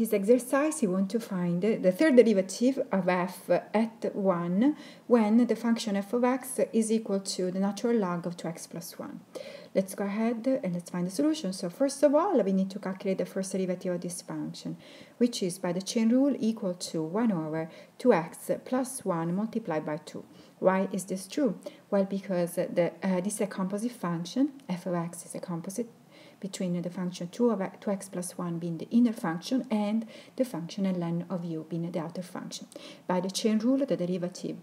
this exercise, you want to find the third derivative of f at 1 when the function f of x is equal to the natural log of 2x plus 1. Let's go ahead and let's find the solution. So first of all, we need to calculate the first derivative of this function, which is by the chain rule equal to 1 over 2x plus 1 multiplied by 2. Why is this true? Well, because this is a composite function. F of x is a composite between the function 2x plus 1 being the inner function and the function ln of u being the outer function. By the chain rule, the derivative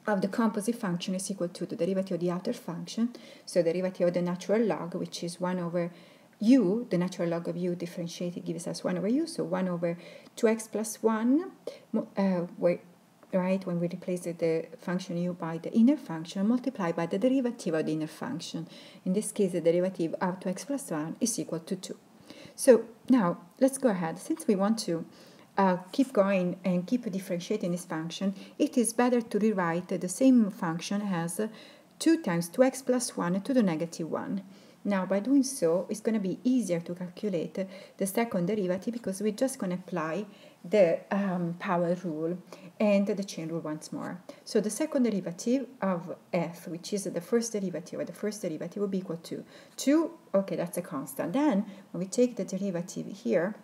of the composite function is equal to the derivative of the outer function, so the derivative of the natural log, which is 1 over u, the natural log of u differentiated gives us 1 over u, so 1 over 2x plus 1, right, when we replace the function u by the inner function, multiplied by the derivative of the inner function. In this case, the derivative of 2x plus 1 is equal to 2. So now, let's go ahead. Since we want to keep going and keep differentiating this function, it is better to rewrite the same function as 2 times 2x plus 1 to the negative 1. Now, by doing so, it's going to be easier to calculate the second derivative because we're just going to apply the power rule and the chain rule once more. So the second derivative of f, which is the first derivative, will be equal to 2. Okay, that's a constant. Then, when we take the derivative here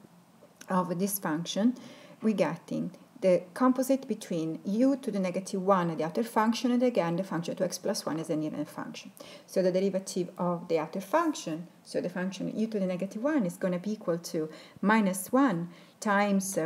of this function, we're getting the composite between u to the negative 1, the outer function, and again the function 2x plus 1 is an inner function. So the derivative of the outer function, so the function u to the negative 1 is going to be equal to minus 1 times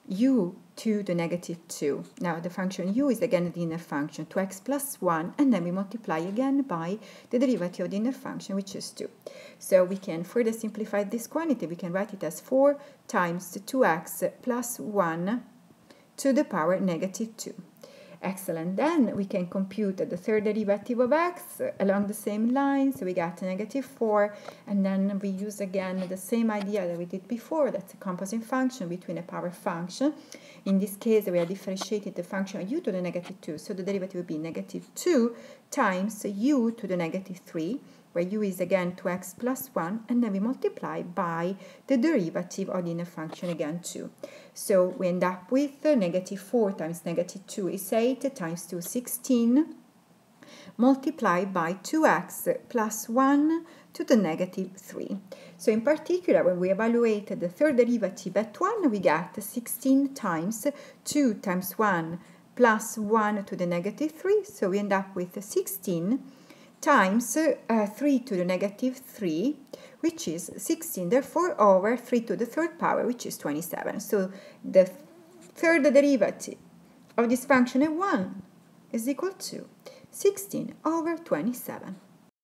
u to the negative 2. Now the function u is again the inner function, 2x plus 1, and then we multiply again by the derivative of the inner function, which is 2. So we can further simplify this quantity. We can write it as 4 times 2x plus 1 to the power negative 2. Excellent. Then we can compute the third derivative of x along the same line. So we got negative 4, and then we use again the same idea that we did before. That's a composite function between a power function. In this case, we are differentiating the function of u to the negative 2. So the derivative will be negative 2 times u to the negative 3, where u is again 2x plus 1, and then we multiply by the derivative of the inner function, again 2. So we end up with negative 4 times negative 2 is 8, times 2 is 16, multiplied by 2x plus 1 to the negative 3. So in particular, when we evaluate the third derivative at 1, we get 16 times 2 times 1 plus 1 to the negative 3, so we end up with 16 times 3 to the negative 3, which is 16, therefore over 3 to the third power, which is 27. So the third derivative of this function at 1 is equal to 16 over 27.